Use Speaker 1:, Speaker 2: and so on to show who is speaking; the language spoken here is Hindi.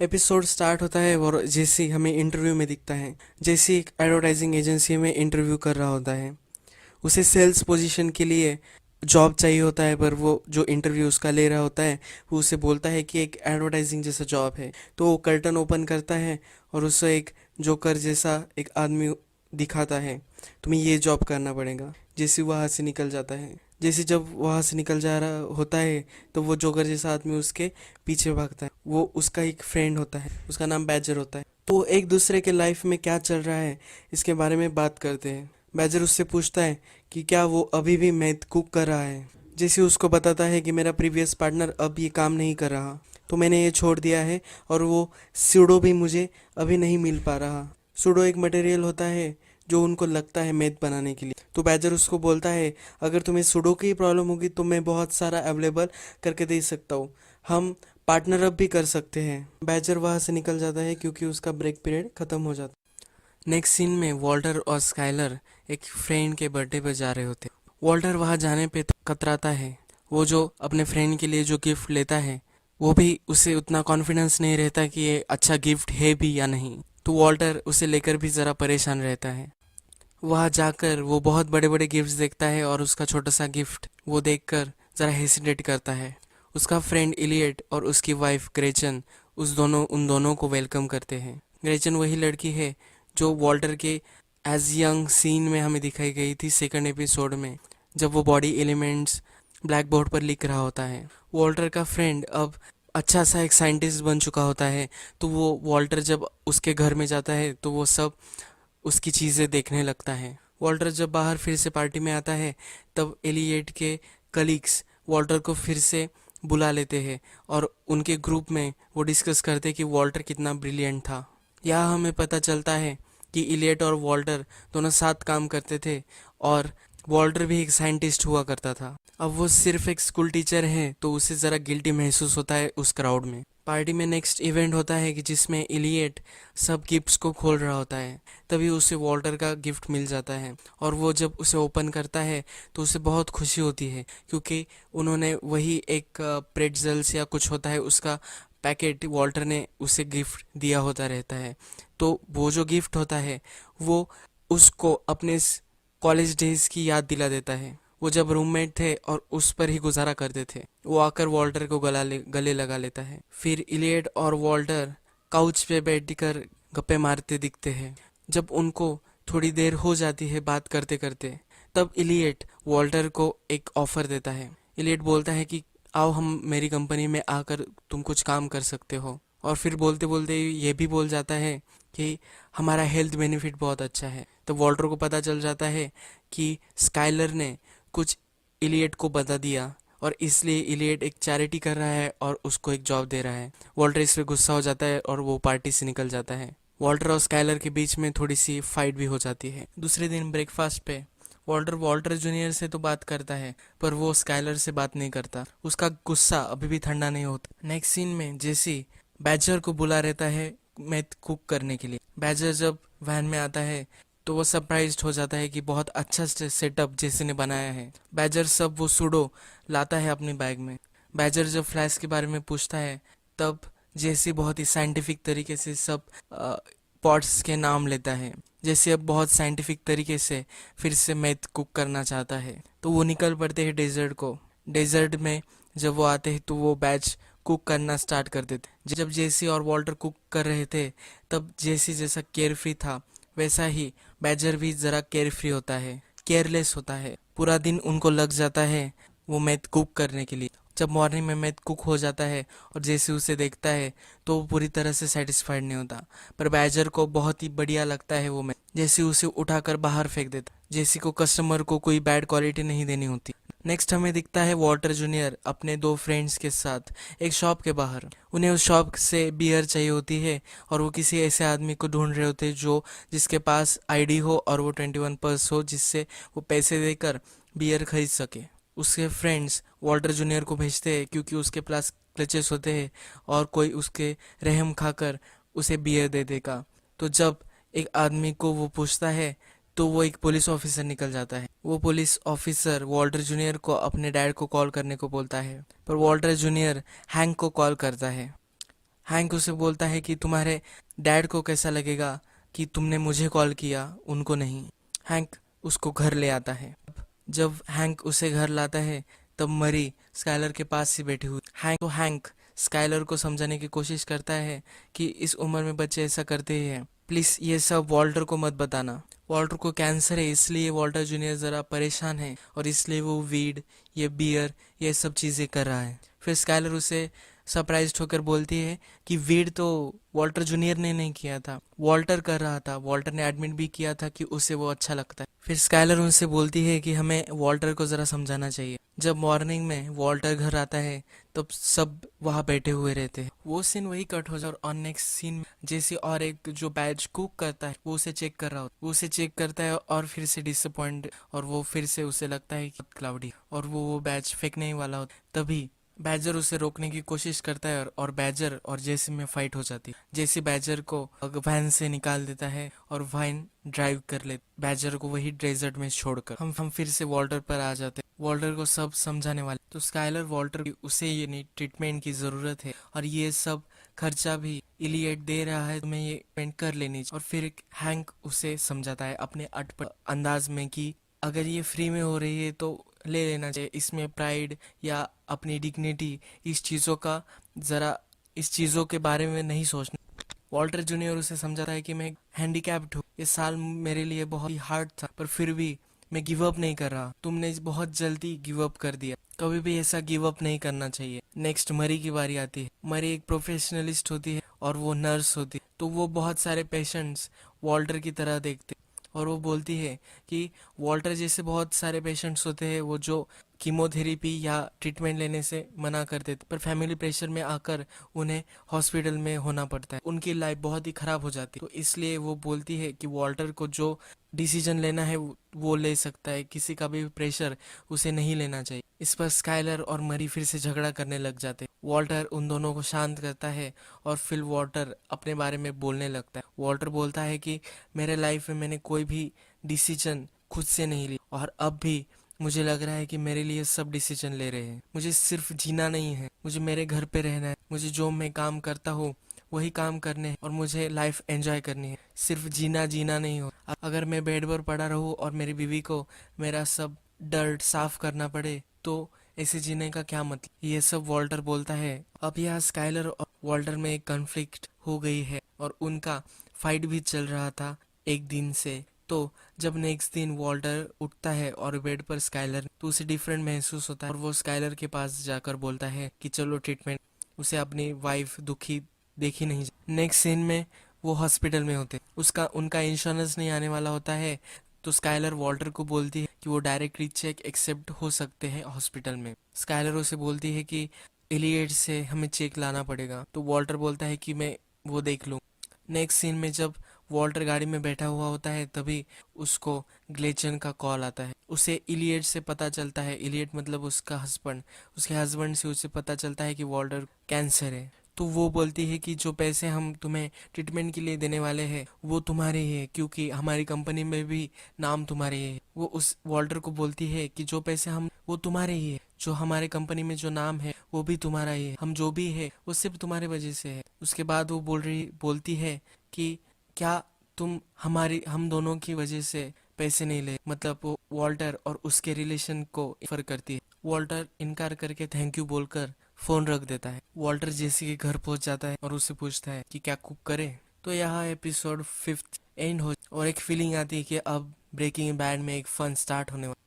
Speaker 1: एपिसोड स्टार्ट होता है और जैसे हमें इंटरव्यू में दिखता है। जैसे एक एडवर्टाइजिंग एजेंसी में इंटरव्यू कर रहा होता है। उसे सेल्स पोजीशन के लिए जॉब चाहिए होता है, पर वो जो इंटरव्यू उसका ले रहा होता है वो उसे बोलता है कि एक एडवर्टाइजिंग जैसा जॉब है। तो वो कर्टन ओपन करता है और उसे एक जोकर जैसा एक आदमी दिखाता है। तुम्हें ये जॉब करना पड़ेगा। जैसे वहाँ से निकल जाता है, जैसे जब वहाँ से निकल जा रहा होता है तो वो जोकर जैसा आदमी उसके पीछे भागता है। वो उसका एक फ्रेंड होता है, उसका नाम बैजर होता है। तो एक दूसरे के लाइफ में क्या चल रहा है इसके बारे में बात करते हैं। बैजर उससे पूछता है कि क्या वो अभी भी मैथ कुक कर रहा है। जैसे उसको बताता है कि मेरा प्रीवियस पार्टनर अब ये काम नहीं कर रहा, तो मैंने ये छोड़ दिया है, और वो सूडो भी मुझे अभी नहीं मिल पा रहा। सूडो एक मटेरियल होता है जो उनको लगता है मैथ बनाने के लिए। तो बैजर उसको बोलता है अगर तुम्हें सूडो की प्रॉब्लम होगी तो मैं बहुत सारा अवेलेबल करके दे सकता हूँ। हम पार्टनर अप भी कर सकते हैं। बैजर वहाँ से निकल जाता है क्योंकि उसका ब्रेक पीरियड ख़त्म हो जाता है। नेक्स्ट सीन में वॉल्टर और स्काइलर एक फ्रेंड के बर्थडे पर जा रहे होते हैं। वॉल्टर वहाँ जाने पे कतराता है। वो जो अपने फ्रेंड के लिए जो गिफ्ट लेता है वो भी उसे उतना कॉन्फिडेंस नहीं रहता कि ये अच्छा गिफ्ट है भी या नहीं। तो वॉल्टर उसे लेकर भी ज़रा परेशान रहता है। वहाँ जाकर वो बहुत बड़े बड़े गिफ्ट्स देखता है और उसका छोटा सा गिफ्ट वो देखकर ज़रा हेसिटेट करता है। उसका फ्रेंड इलियट और उसकी वाइफ ग्रेचन उन दोनों को वेलकम करते हैं। ग्रेचन वही लड़की है जो वॉल्टर के एज यंग सीन में हमें दिखाई गई थी सेकंड एपिसोड में, जब वो बॉडी एलिमेंट्स ब्लैक बोर्ड पर लिख रहा होता है। वॉल्टर का फ्रेंड अब अच्छा सा एक साइंटिस्ट बन चुका होता है। तो वो वॉल्टर जब उसके घर में जाता है तो वो सब उसकी चीज़ें देखने लगता है। वॉल्टर जब बाहर फिर से पार्टी में आता है तब एलियट के कलीग्स वॉल्टर को फिर से बुला लेते हैं और उनके ग्रुप में वो डिस्कस करते हैं कि वॉल्टर कितना ब्रिलियंट था। यहाँ हमें पता चलता है कि इलियट और वॉल्टर दोनों साथ काम करते थे और वॉल्टर भी एक साइंटिस्ट हुआ करता था। अब वो सिर्फ एक स्कूल टीचर है तो उसे ज़रा गिल्टी महसूस होता है उस क्राउड में। पार्टी में नेक्स्ट इवेंट होता है कि जिसमें इलियट सब गिफ्ट्स को खोल रहा होता है। तभी उसे वॉल्टर का गिफ्ट मिल जाता है और वो जब उसे ओपन करता है तो उसे बहुत खुशी होती है क्योंकि उन्होंने वही एक प्रेट्जल्स या कुछ होता है उसका पैकेट वॉल्टर ने उसे गिफ्ट दिया होता रहता है। तो वो जो गिफ्ट होता है वो उसको अपने कॉलेज डेज की याद दिला देता है। वो जब रूममेट थे और उस पर ही गुजारा करते थे। वो आकर वॉल्टर को गले लगा लेता है। फिर इलियट और वॉल्टर काउच पे बैठकर गप्पे मारते दिखते हैं। जब उनको थोड़ी देर हो जाती है बात करते करते, तब इलियट वॉल्टर को एक ऑफर देता है। इलियट बोलता है कि आओ हम मेरी कंपनी में आकर तुम कुछ काम कर सकते हो। और फिर बोलते बोलते ये भी बोल जाता है कि हमारा हेल्थ बेनिफिट बहुत अच्छा है। तो वॉल्टर को पता चल जाता है कि स्काइलर ने कुछ इलियट को बता दिया और इसलिए इलियट एक चैरिटी कर रहा है और उसको एक जॉब दे रहा है। वॉल्टर इस पे गुस्सा हो जाता है और वो पार्टी से निकल जाता है। वॉल्टर और स्काइलर के बीच में थोड़ी सी फाइट भी हो जाती है। दूसरे दिन ब्रेकफास्ट पे वॉल्टर वॉल्टर जूनियर से तो बात करता है पर वो स्काइलर से बात नहीं करता। उसका गुस्सा अभी भी ठंडा नहीं होता। नेक्स्ट सीन में जेसी बैजर को बुला रहता है मैथ कुक करने के लिए। बैजर जब वैन में आता है तो वो सरप्राइज्ड हो जाता है कि बहुत अच्छा सेटअप जेसी ने बनाया है। बैजर सब वो सूडो लाता है अपने बैग में। बैजर जब फ्लैश के बारे में पूछता है तब जेसी बहुत ही साइंटिफिक तरीके से सब पॉट्स के नाम लेता है। जैसे अब बहुत साइंटिफिक तरीके से फिर से मैथ कुक करना चाहता है। तो वो निकल पड़ते हैं डेजर्ट को। डेजर्ट में जब वो आते हैं तो वो बैच कुक करना स्टार्ट कर देते। जब जेसी और वॉल्टर कुक कर रहे थे तब जेसी जैसा केयरफ्री था वैसा ही बैजर भी ज़रा केयरफ्री होता है, केयरलेस होता है। पूरा दिन उनको लग जाता है वो मैथ कुक करने के लिए। जब मॉर्निंग में मैथ कुक हो जाता है और जैसे उसे देखता है तो वो पूरी तरह से सेटिस्फाइड नहीं होता। पर बैजर को बहुत ही बढ़िया लगता है वो मैथ। जैसे उसे उठाकर बाहर फेंक देता। जैसे को कस्टमर को कोई बैड क्वालिटी नहीं देनी होती। नेक्स्ट हमें दिखता है वॉल्टर जूनियर अपने दो फ्रेंड्स के साथ एक शॉप के बाहर। उन्हें उस शॉप से बियर चाहिए होती है और वो किसी ऐसे आदमी को ढूंढ रहे होते हैं जो जिसके पास आईडी हो और वो 21+ हो, जिससे वो पैसे देकर बियर खरीद सके। उसके फ्रेंड्स वॉल्टर जूनियर को भेजते हैं क्योंकि उसके पास क्लचेस होते हैं और कोई उसके रहम खाकर उसे बियर दे देगा। तो जब एक आदमी को वो पूछता है तो वो एक पुलिस ऑफिसर निकल जाता है। वो पुलिस ऑफिसर वॉल्टर जूनियर को अपने डैड को कॉल करने को बोलता है पर वॉल्टर जूनियर हैंक को कॉल करता है। हैंक उसे बोलता है कि तुम्हारे डैड को कैसा लगेगा कि तुमने मुझे कॉल किया, उनको नहीं। हैंक उसको घर ले आता है। जब हैंक उसे घर लाता है तब मरी स्काइलर के पास ही बैठी हुई। हैंक स्काइलर को समझाने की कोशिश करता है कि इस उम्र में बच्चे ऐसा करते ही हैं, प्लीज ये सब वॉल्टर को मत बताना। वॉल्टर को कैंसर है, इसलिए वॉल्टर जूनियर जरा परेशान है और इसलिए वो वीड, ये बियर, ये सब चीजें कर रहा है। फिर स्काइलर उसे सरप्राइज होकर बोलती है कि वीड तो वॉल्टर जूनियर ने नहीं किया था, वॉल्टर कर रहा था, वॉल्टर ने एडमिट भी किया था कि उसे वो अच्छा लगता है। फिर स्काइलर उनसे बोलती है कि हमें वॉल्टर को जरा समझाना चाहिए। जब मॉर्निंग में वॉल्टर घर आता है तब सब वहाँ बैठे हुए रहते हैं। वो सीन वही कट हो जाए और नेक्स्ट सीन में जैसे और एक जो बैच कुक करता है वो उसे चेक कर रहा होता है। वो उसे चेक करता है और फिर से डिसअपॉइंट, और वो फिर से उसे लगता है कि क्लाउडी, और वो बैच फेंकने ही वाला होता है। तभी बैजर उसे रोकने की कोशिश करता है और बैजर और जेसी में फाइट हो जाती है। जेसी बैजर को वैन से निकाल देता है और वैन ड्राइव कर ले बैजर को वही डेजर्ट में छोड़कर। हम फिर से वॉल्टर पर आ जाते हैं। वॉल्टर को सब समझाने वाले तो स्काइलर वॉल्टर की उसे ये नहीं ट्रीटमेंट की जरूरत है और ये सब खर्चा भी इलियट दे रहा है, तुम्हें ये पेंट कर लेनी चाहिए। और फिर हैंक उसे समझाता है अपने अटपट अंदाज में कि अगर ये फ्री में हो रही है तो ले लेना चाहिए, इसमें प्राइड या अपनी डिग्निटी, इस चीज़ों का ज़रा, इस चीज़ों के बारे में नहीं सोचना। वॉल्टर जूनियर उसे समझाता है कि मैं हैंडीकैप्ड हूँ, ये साल मेरे लिए बहुत ही हार्ड था, पर फिर भी मैं गिव अप नहीं कर रहा। तुमने बहुत जल्दी गिव अप कर दिया, कभी भी ऐसा गिव अप नहीं करना चाहिए। नेक्स्ट मरी की बारी आती है। मरी एक प्रोफेशनलिस्ट होती है और वो नर्स होती है, तो वो बहुत सारे पेशेंट्स वॉल्टर की तरह देखते, और वो बोलती है कि वॉल्टर जैसे बहुत सारे पेशेंट्स होते हैं वो जो कीमोथेरेपी या ट्रीटमेंट लेने से मना कर देते, पर फैमिली प्रेशर में आकर उन्हें हॉस्पिटल में होना पड़ता है, उनकी लाइफ बहुत ही खराब हो जाती है। तो इसलिए वो बोलती है कि वॉल्टर को जो डिसीजन लेना है वो ले सकता है, किसी का भी प्रेशर उसे नहीं लेना चाहिए। इस पर स्काइलर और मरी फिर से झगड़ा करने लग जाते हैं। वॉल्टर उन दोनों को शांत करता है और फिर वॉल्टर अपने बारे में बोलने लगता है। वॉल्टर बोलता है कि मेरे लाइफ में मैंने कोई भी डिसीजन खुद से नहीं ली और अब भी मुझे लग रहा है कि मेरे लिए सब डिसीजन ले रहे हैं। मुझे सिर्फ जीना नहीं है, मुझे मेरे घर पे रहना है, मुझे जो मैं काम करता हूँ वही काम करने हैं और मुझे लाइफ एंजॉय करनी है, सिर्फ जीना जीना नहीं हो। अगर मैं बेड पर पड़ा रहूँ और मेरी बीवी को मेरा सब डर्ट साफ करना पड़े तो ऐसे जीने का क्या मतलब। ये सब वॉल्टर बोलता है। अब यहाँ स्काइलर और वॉल्टर में एक कॉन्फ्लिक्ट हो गई है और उनका फाइट भी चल रहा था एक दिन से। तो जब नेक्स्ट दिन वॉल्टर उठता है और बेड पर स्काइलर, तो उसे डिफरेंट महसूस होता है और वो स्काइलर के पास जाकर बोलता है कि चलो ट्रीटमेंट। उसे अपनी वाइफ दुखी देखी नहीं। नेक्स्ट सीन में वो हॉस्पिटल में होते, उसका उनका इंश्योरेंस नहीं आने वाला होता है, तो स्काइलर वॉल्टर को बोलती है कि वो डायरेक्टली चेक एक्सेप्ट हो सकते हैं हॉस्पिटल में। स्काइलर उसे बोलती है कि एलियट से हमें चेक लाना पड़ेगा, तो वॉल्टर बोलता है कि मैं वो देख लूँ। नेक्स्ट सीन में जब वॉल्टर गाड़ी में बैठा हुआ होता है तभी उसको ग्लेचन का कॉल आता है। उसे इलियट से पता चलता है, इलियट मतलब उसका हस्बैंड, उसके हस्बैंड से उसे पता चलता है कि वॉल्टर कैंसर है। तो वो बोलती है कि जो पैसे हम तुम्हें ट्रीटमेंट के लिए देने वाले हैं वो तुम्हारे ही है, क्योंकि हमारी कंपनी में भी नाम तुम्हारे ही है। वो उस वॉल्टर को बोलती है कि जो पैसे हम, वो तुम्हारे ही है, जो हमारे कंपनी में जो नाम है वो भी तुम्हारा ही है, हम जो भी है वो सिर्फ तुम्हारे वजह से है। उसके बाद वो बोलती है कि क्या तुम हम दोनों की वजह से पैसे नहीं ले, मतलब वो वॉल्टर और उसके रिलेशन को रेफर करती है। वॉल्टर इनकार करके थैंक यू बोलकर फोन रख देता है। वॉल्टर जेसी के घर पहुंच जाता है और उससे पूछता है कि क्या कुक करे। तो यहाँ एपिसोड 5th एंड हो और एक फीलिंग आती है कि अब ब्रेकिंग बैड में एक फन स्टार्ट होने वाला।